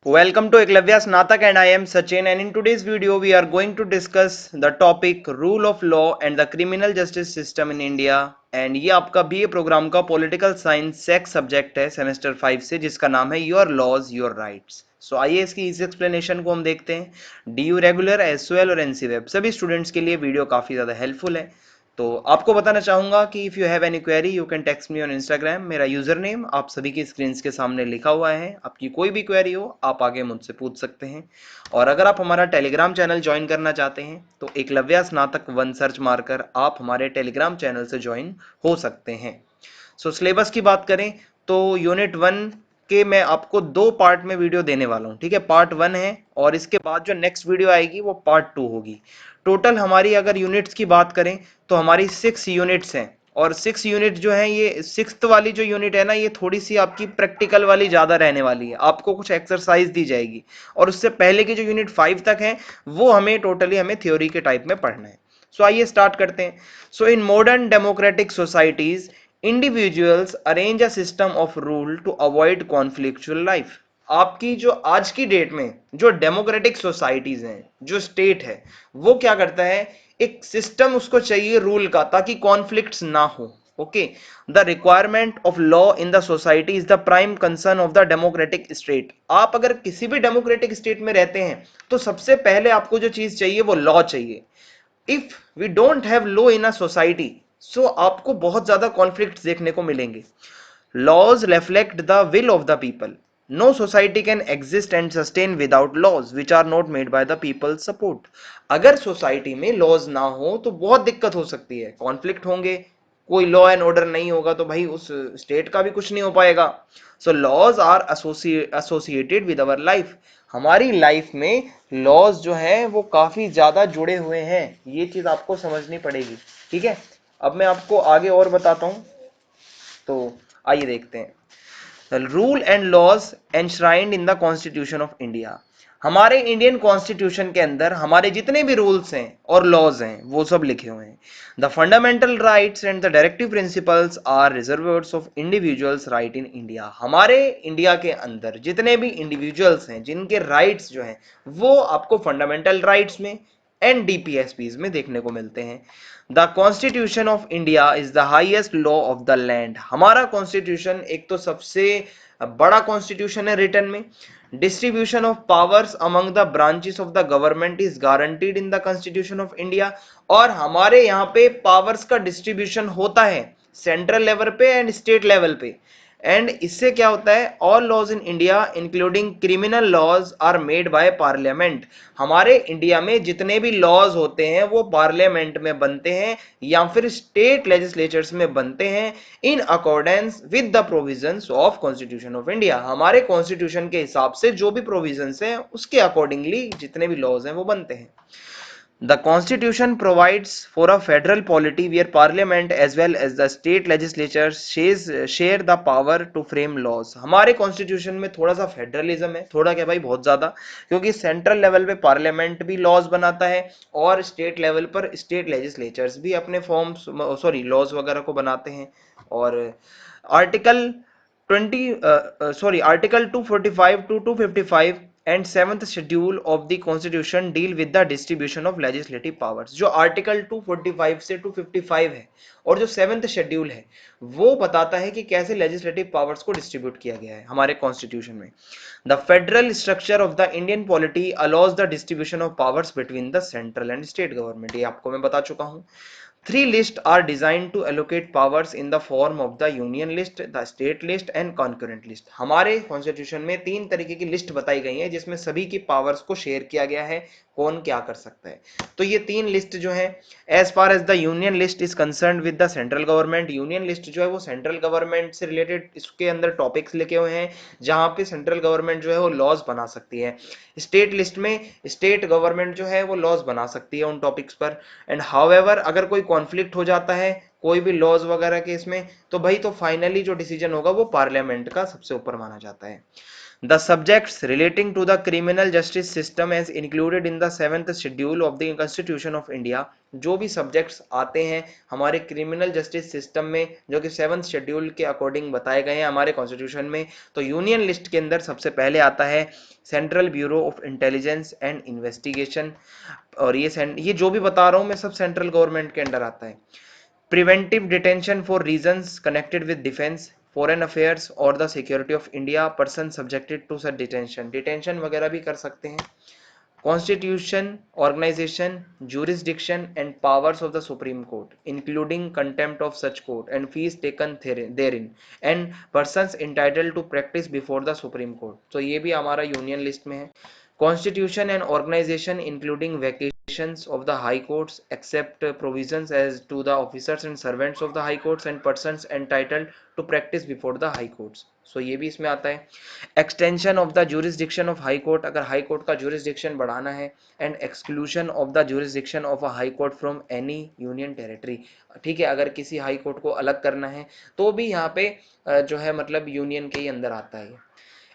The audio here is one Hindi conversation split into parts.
Welcome to Eklavya Snatak and I am Sachin, and in today's video we are going to discuss the topic rule of law and the criminal justice system in India। and ये आपका बीए प्रोग्राम का पॉलिटिकल साइंस सेक्स सब्जेक्ट है सेमेस्टर 5 से, जिसका नाम है योर लॉज योर राइट्स। सो आइए इसकी इस एक्सप्लेनेशन को हम देखते हैं। डीयू रेगुलर, एसओएल और एनसी वेब सभी स्टूडेंट्स के लिए वीडियो काफ़ी ज़्यादा हेल्पफुल है। तो आपको बताना चाहूंगा कि if you have any query you can text me on Instagram. मेरा यूज़र नेम आप सभी की स्क्रीन के सामने लिखा हुआ है। आपकी कोई भी क्वेरी हो आप आगे मुझसे पूछ सकते हैं। और अगर आप हमारा टेलीग्राम चैनल ज्वाइन करना चाहते हैं तो एकलव्य स्नातक 1 सर्च मारकर आप हमारे टेलीग्राम चैनल से ज्वाइन हो सकते हैं। सो सिलेबस की बात करें तो यूनिट 1 के मैं आपको 2 पार्ट में वीडियो देने वाला हूं। ठीक है, पार्ट 1 है और इसके बाद जो नेक्स्ट वीडियो आएगी वो पार्ट 2 होगी। टोटल हमारी अगर यूनिट्स की बात करें तो हमारी 6 यूनिट्स हैं। और 6 यूनिट जो है, ये 6th वाली जो यूनिट है ना, ये थोड़ी सी आपकी प्रैक्टिकल वाली ज्यादा रहने वाली है। आपको कुछ एक्सरसाइज दी जाएगी और उससे पहले की जो यूनिट 5 तक है वो हमें टोटली हमें थ्योरी के टाइप में पढ़ना है। सो आइए स्टार्ट करते हैं। So in modern democratic societies individuals arrange a system of rule to avoid conflictual life. आपकी जो आज की डेट में जो डेमोक्रेटिक सोसाइटीज हैं, जो स्टेट है, वो क्या करता है, एक सिस्टम उसको चाहिए रूल का, ताकि कॉन्फ्लिक्ट्स ना हो। Okay, the requirement of law in the society is the prime concern of the democratic state. आप अगर किसी भी डेमोक्रेटिक स्टेट में रहते हैं तो सबसे पहले आपको जो चीज चाहिए वो लॉ चाहिए। If we don't have law in a society, so आपको बहुत ज्यादा कॉन्फ्लिक्ट देखने को मिलेंगे। Laws reflect the will of the people. No society can exist and sustain without laws which are not made by the people support. अगर सोसाइटी में लॉज ना हो तो बहुत दिक्कत हो सकती है, कॉन्फ्लिक्ट होंगे, कोई लॉ एंड ऑर्डर नहीं होगा तो भाई उस स्टेट का भी कुछ नहीं हो पाएगा। So laws are associated with our life. हमारी लाइफ में लॉज जो है वो काफी ज्यादा जुड़े हुए हैं, ये चीज आपको समझनी पड़ेगी। ठीक है, अब मैं आपको आगे और बताता हूं। तो आइए देखते हैं। Rule and laws enshrined in the constitution of India. हमारे इंडियन कॉन्स्टिट्यूशन के अंदर हमारे जितने भी रूल्स हैं और लॉज हैं वो सब लिखे हुए हैं। The fundamental rights and the directive principles are reservoirs of individuals right in India. हमारे इंडिया के अंदर जितने भी इंडिविजुअल्स हैं, जिनके राइट्स जो हैं वो आपको फंडामेंटल राइट्स में एनडीपीएसपीज में देखने को मिलते हैं। The constitution of India is the highest law of the land. हमारा कॉन्स्टिट्यूशन एक तो सबसे बड़ा कॉन्स्टिट्यूशन है रिटर्न में। Distribution of powers among the branches of the government is guaranteed in the constitution of India. और हमारे यहाँ पे पावर्स का डिस्ट्रीब्यूशन होता है सेंट्रल लेवल पे एंड स्टेट लेवल पे। एंड इससे क्या होता है, all laws in India including criminal laws are made by parliament. हमारे इंडिया में जितने भी लॉज होते हैं वो पार्लियामेंट में बनते हैं या फिर स्टेट लेजिस्लेचर्स में बनते हैं in accordance with the provisions of constitution of India. हमारे कॉन्स्टिट्यूशन के हिसाब से जो भी प्रोविजंस हैं उसके अकॉर्डिंगली जितने भी लॉज हैं वो बनते हैं। The Constitution provides for a federal polity where Parliament as well as the state legislature share the power to frame laws। हमारे Constitution में थोड़ा सा फेडरलिज्म है, थोड़ा क्या भाई, बहुत ज्यादा, क्योंकि सेंट्रल लेवल पे पार्लियामेंट भी लॉज बनाता है और स्टेट लेवल पर स्टेट लेजिस्लेचर्स भी अपने फॉर्म्स लॉज वगैरह को बनाते हैं। और article 245 to 255 and 7th schedule of the constitution deal with the distribution of legislative powers. जो आर्टिकल 245 से 255 है और जो 7th शेड्यूल है वो बताता है कि कैसे लेजिस्लेटिव पावर्स को डिस्ट्रीब्यूट किया गया है हमारे कॉन्स्टिट्यूशन में। The federal structure of the Indian polity allows the distribution of powers between the central and state government. ये आपको मैं बता चुका हूं। Three lists are designed to allocate powers in the form of the union list, the state list and concurrent list। हमारे कॉन्स्टिट्यूशन में 3 तरीके की लिस्ट बताई गई है जिसमें सभी की पावर्स को शेयर किया गया है, कौन क्या कर सकता है। तो ये 3 लिस्ट जो है, as far as the union list is concern with the central government. Union list जो है वो सेंट्रल गवर्नमेंट से रिलेटेड इसके अंदर टॉपिक्स लिखे हुए हैं जहां पे सेंट्रल गवर्नमेंट जो है वो लॉज बना सकती है। स्टेट लिस्ट में स्टेट गवर्नमेंट जो है वो लॉज बना सकती है उन टॉपिक्स पर। एंड हाउएवर अगर कोई कॉन्फ्लिक्ट हो जाता है कोई भी लॉज वगैरह के इसमें, तो भाई तो फाइनली जो डिसीजन होगा वो पार्लियामेंट का सबसे ऊपर माना जाता है। The subjects relating to the criminal justice system as included in the 7th schedule of the Constitution of India, जो भी सब्जेक्ट्स आते हैं हमारे क्रिमिनल जस्टिस सिस्टम में जो कि 7th शेड्यूल के अकॉर्डिंग बताए गए हैं हमारे कॉन्स्टिट्यूशन में, तो यूनियन लिस्ट के अंदर सबसे पहले आता है central bureau of intelligence and investigation. और ये जो भी बता रहा हूँ मैं सब सेंट्रल गवर्नमेंट के अंडर आता है। Preventive detention for reasons connected with defence, foreign affairs और the security of India, person subjected to such detention, detention वगैरह भी कर सकते हैं। Constitution, organisation, jurisdiction and powers of the Supreme Court, including contempt of such court and fees taken therein, and persons entitled to practice before the Supreme Court, तो ये भी हमारा यूनियन लिस्ट में है। Constitution and organization including vacations of the high courts except provisions as to the officers and servants of the high courts and persons entitled to practice before the high courts, so ये भी इसमें आता है। Extension of the jurisdiction of high court, अगर हाई कोर्ट का jurisdiction बढ़ाना है, and exclusion of the jurisdiction of a high court from any union territory, ठीक है, अगर किसी हाई कोर्ट को अलग करना है तो भी यहाँ पे जो है मतलब यूनियन के ही अंदर आता है।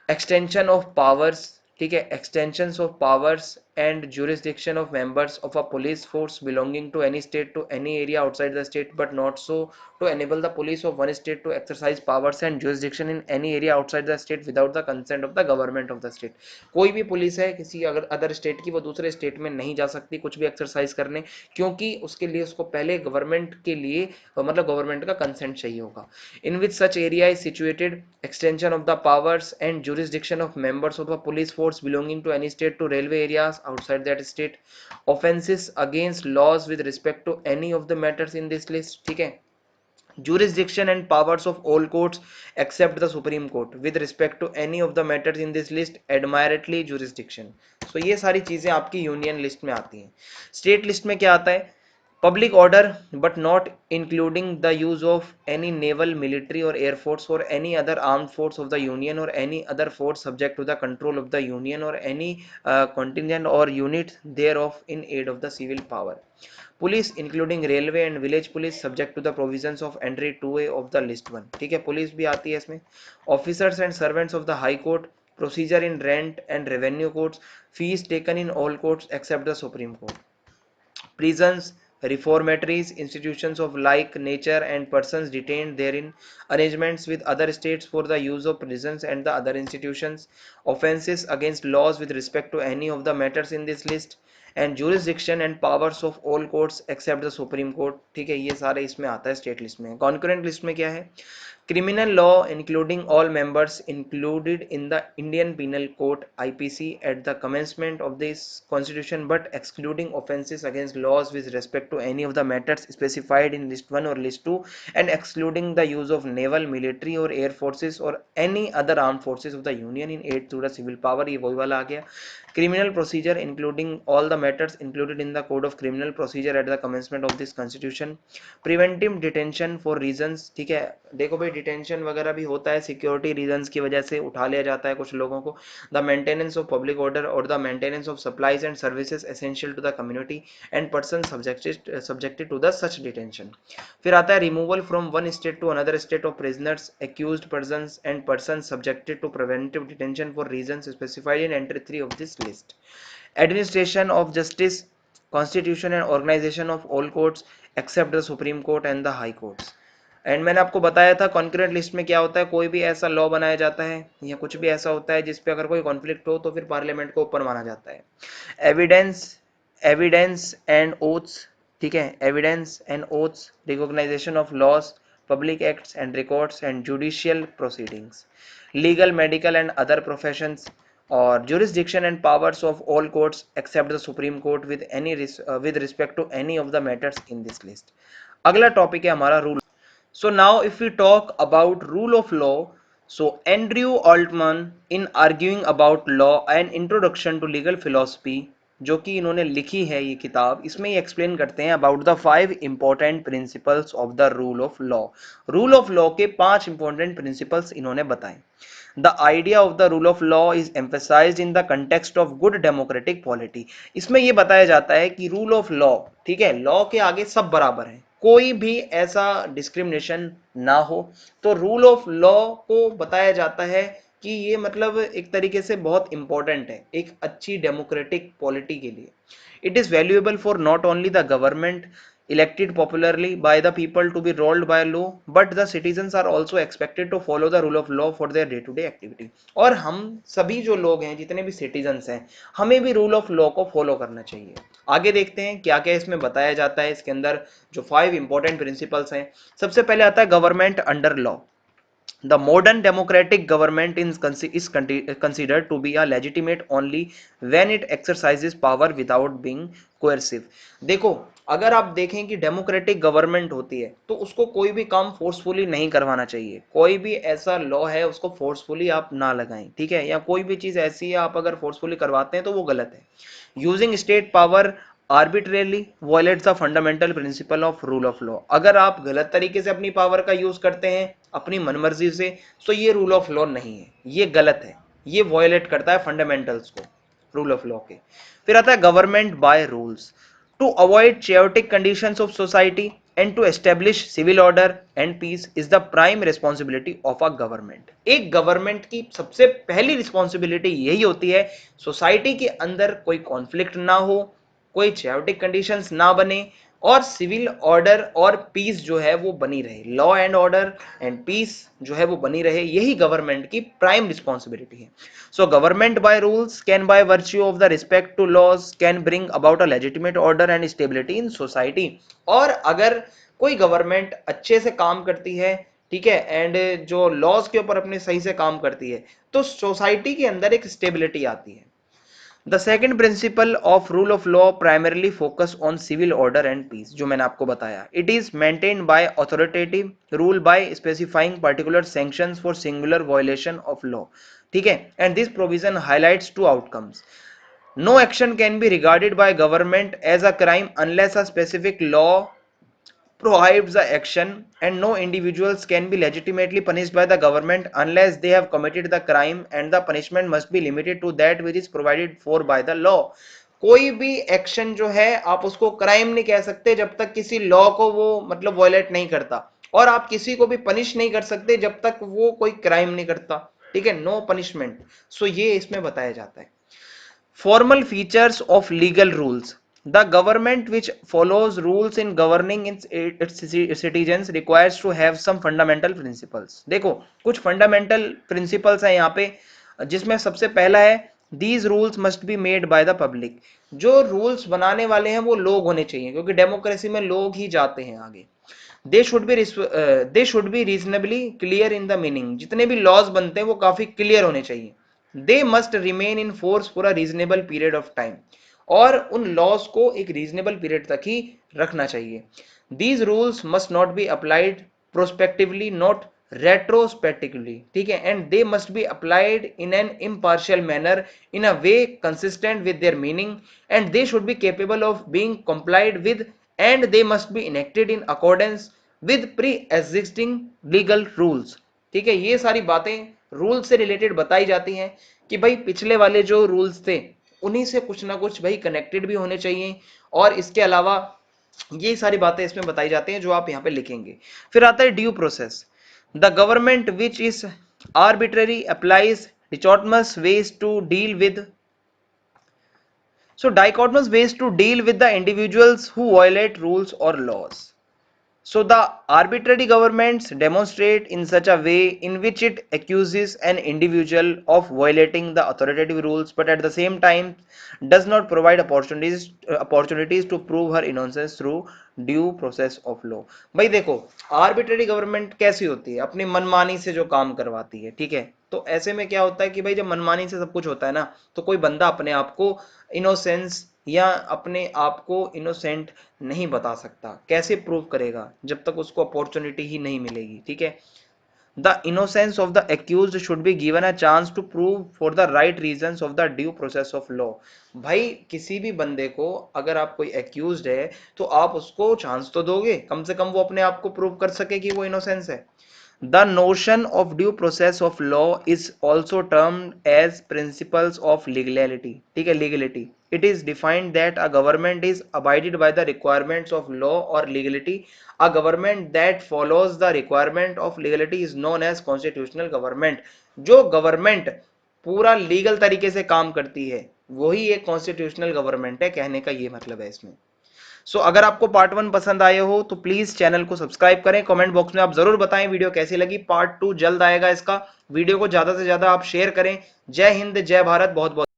एक्सटेंशन ऑफ पावर्स, ठीक है, extension of powers and jurisdiction of members of a police force belonging to any state to any area outside the state but not so to enable the police of one state to exercise powers and jurisdiction in any area outside the state without the consent of the government of the state, कोई भी पुलिस है किसी अगर अदर स्टेट की वो दूसरे स्टेट में नहीं जा सकती कुछ भी एक्सरसाइज करने, क्योंकि उसके लिए उसको पहले गवर्नमेंट के लिए मतलब गवर्नमेंट का कंसेंट चाहिए होगा। In which such area is situated, extension of the powers and jurisdiction of members of a police force belonging to any state to railway areas outside that state, offenses against laws with respect to any of the matters in this list, ठीक है, jurisdiction and powers of all courts except the Supreme Court with respect to any of the matters in this list, admiralty jurisdiction, so ये सारी चीजें आपकी यूनियन लिस्ट में आती हैं। स्टेट लिस्ट में क्या आता है, public order but not including the use of any naval, military or air force or any other armed force of the union or any other force subject to the control of the union or any contingent or unit thereof in aid of the civil power, police including railway and village police subject to the provisions of entry 2A of the list 1, ठीक है, पुलिस भी आती है इसमें। Officers and servants of the high court, procedure in rent and revenue courts, fees taken in all courts except the supreme court, prisons, reformatories, institutions of like nature and persons detained therein, arrangements with other states for the use of prisons and the other institutions, offences against laws with respect to any of the matters in this list, and jurisdiction and powers of all courts except the Supreme Court, ठीक है, ये सारे इसमें आता है स्टेट लिस्ट में। कॉन्करेंट लिस्ट में क्या है, criminal law including all members included in the Indian Penal Code IPC at the commencement of this constitution but excluding offences against laws with respect to any of the matters specified in list 1 or list 2 and excluding the use of naval, military or air forces or any other armed forces of the union in aid to the civil power, ये वही वाला आ गया। criminal procedure including all the matters included in the code of criminal procedure at the commencement of this constitution, preventive detention for reasons, ठीक है, देखो भाई डिटेंशन वगैरह भी होता है सिक्योरिटी रीजंस की वजह से उठा लिया जाता है कुछ लोगों को, the maintenance of public order और the maintenance of supplies and services essential to the community and person subjected to the such detention. फिर आता है removal from one state to another state of prisoners, accused persons and person subjected to preventive detention for reasons specified in entry 3 of this list, administration of justice, constitution and organisation of all courts except the supreme court and the high courts. And मैंने आपको बताया था कॉन्करेंट लिस्ट में क्या होता है, कोई भी ऐसा लॉ बनाया जाता है या कुछ भी ऐसा होता है जिसपे अगर कोई कॉन्फ्लिक्ट हो तो फिर पार्लियामेंट को ऊपर माना जाता है। एविडेंस एंड ओथ्स, ठीक है, evidence and oaths, recognisation of laws, public acts and records and judicial proceedings, legal, medical and other professions, और jurisdiction and powers of all courts except the Supreme Court with respect to any of the matters in this list। अगला टॉपिक है हमारा rule. So now if we talk about rule of law, so Andrew Altman in arguing about law and introduction to legal philosophy, जो कि इन्होंने लिखी है ये किताब, इसमें ये एक्सप्लेन करते हैं about the 5 important principles of the rule of law. Rule of law के 5 इंपॉर्टेंट प्रिंसिपल्स इन्होंने बताए। The idea of the rule of law is emphasized in the context of good democratic polity। इसमें ये बताया जाता है कि रूल ऑफ लॉ, ठीक है, लॉ के आगे सब बराबर है, कोई भी ऐसा डिस्क्रिमिनेशन ना हो, तो रूल ऑफ लॉ को बताया जाता है कि ये मतलब एक तरीके से बहुत इंपॉर्टेंट है एक अच्छी डेमोक्रेटिक पॉलिटी के लिए. It is valuable for not only the government elected popularly by the people to be ruled by law, but the citizens are also expected to follow the rule of law for their day to day activity. और हम सभी जो लोग हैं जितने भी सिटीजन्स हैं हमें भी रूल ऑफ लॉ को फॉलो करना चाहिए. आगे देखते हैं क्या क्या इसमें बताया जाता है. इसके अंदर जो 5 इंपॉर्टेंट प्रिंसिपल्स हैं, सबसे पहले आता है government under law. The modern democratic government is considered to be a legitimate only when it exercises power without being coercive. देखो, अगर आप देखें कि डेमोक्रेटिक गवर्नमेंट होती है तो उसको कोई भी काम फोर्सफुली नहीं करवाना चाहिए. कोई भी ऐसा लॉ है उसको फोर्सफुली आप ना लगाएं, ठीक है, या कोई भी चीज ऐसी है आप अगर फोर्सफुली करवाते हैं तो वो गलत है. Using state power arbitrarily violets the fundamental principle of rule of law. अगर आप गलत तरीके से अपनी पावर का यूज करते हैं अपनी मनमर्जी से तो ये रूल ऑफ लॉ नहीं है, ये गलत है, ये वायलेट करता है फंडामेंटल्स को, रूल ऑफ लॉ के. फिर आता है government by rules to avoid chaotic conditions of society and to establish civil order and peace is the prime responsibility of a government. एक गवर्नमेंट की सबसे पहली रिस्पॉन्सिबिलिटी यही होती है सोसाइटी के अंदर कोई कॉन्फ्लिक्ट ना हो, कोई chaotic conditions ना बने और सिविल ऑर्डर और पीस जो है वो बनी रहे, law and order and peace जो है वो बनी रहे, यही गवर्नमेंट की प्राइम रिस्पॉन्सिबिलिटी है. So government by rules can by virtue of the respect to laws can bring about a legitimate order and stability in society. और अगर कोई गवर्नमेंट अच्छे से काम करती है, ठीक है, एंड जो लॉज के ऊपर अपने सही से काम करती है तो सोसाइटी के अंदर एक स्टेबिलिटी आती है. The second principle of rule of law primarily focus on civil order and peace, जो मैंने आपको बताया. It is maintained by authoritative rule by specifying particular sanctions for singular violation of law. ठीक है, and this provision highlights two outcomes. No action can be regarded by government as a crime unless a specific law prohibits the action, and no individuals can be legitimately punished by the government unless they have committed the crime, and the punishment must be limited to that which is provided for by the law. कोई भी एक्शन जो है आप उसको क्राइम नहीं कह सकते जब तक किसी लॉ को वो मतलब वायलेट नहीं करता, और आप किसी को भी पनिश नहीं कर सकते जब तक वो कोई क्राइम नहीं करता. ठीक है, नो पनिशमेंट. सो ये इसमें बताया जाता है. Formal features of legal rules. The government which follows rules in governing its citizens requires to have some fundamental principles. देखो कुछ fundamental principles हैं यहाँ पे, जिसमें सबसे पहला है these rules must be made by the public. जो rules बनाने वाले हैं वो लोग होने चाहिए, क्योंकि डेमोक्रेसी में लोग ही जाते हैं आगे. they should be reasonably clear in the meaning. जितने भी laws बनते हैं वो काफी clear होने चाहिए. They must remain in force for a reasonable period of time. और उन लॉज को एक रीजनेबल पीरियड तक ही रखना चाहिए. These rules must not be applied prospectively, not retrospectively. ठीक है, and they must be applied in an impartial manner in a way consistent with their meaning, and they should be capable of being complied with, and they must be enacted in accordance with pre existing legal rules. ठीक है, ये सारी बातें रूल से रिलेटेड बताई जाती हैं कि भाई पिछले वाले जो रूल्स थे उन्हीं से कुछ ना कुछ भाई कनेक्टेड भी होने चाहिए, और इसके अलावा ये सारी बातें इसमें बताई जाती हैं जो आप यहाँ पे लिखेंगे. फिर आता है due process. The government which is arbitrary applies dichotomous ways to deal with dichotomous ways to deal with the individuals who violate rules or laws. So the arbitrary governments demonstrate in such a way in which it accuses an individual of violating the authoritative rules, but at the same time does not provide opportunities to prove her innocence through due process of law. भाई देखो आर्बिट्ररी गवर्नमेंट कैसी होती है, अपनी मनमानी से जो काम करवाती है. ठीक है, तो ऐसे में क्या होता है कि भाई जब मनमानी से सब कुछ होता है ना, तो कोई बंदा अपने आप को इनोसेंस या अपने आप को इनोसेंट नहीं बता सकता. कैसे प्रूव करेगा जब तक उसको अपॉर्चुनिटी ही नहीं मिलेगी. ठीक है, the innocence of the accused should be given a chance to prove for the right reasons of the due process of law. भाई किसी भी बंदे को अगर आप कोई एक्यूज्ड है तो आप उसको चांस तो दोगे, कम से कम वो अपने आप को प्रूव कर सके कि वो इनोसेंस है. The notion of due process of law is also termed as principles of legality. ठीक है, legality. It is defined that a government is abided by the requirements of law or legality. A government that follows the requirement of legality is known as constitutional government. जो गवर्नमेंट पूरा लीगल तरीके से काम करती है वही एक कॉन्स्टिट्यूशनल गवर्नमेंट है, कहने का ये मतलब है इसमें। अगर आपको पार्ट 1 पसंद आए हो तो प्लीज चैनल को सब्सक्राइब करें। कमेंट बॉक्स में आप जरूर बताएं वीडियो कैसी लगी। पार्ट 2 जल्द आएगा इसका। वीडियो को ज्यादा से ज्यादा आप शेयर करें। जय हिंद, जय भारत, बहुत बहुत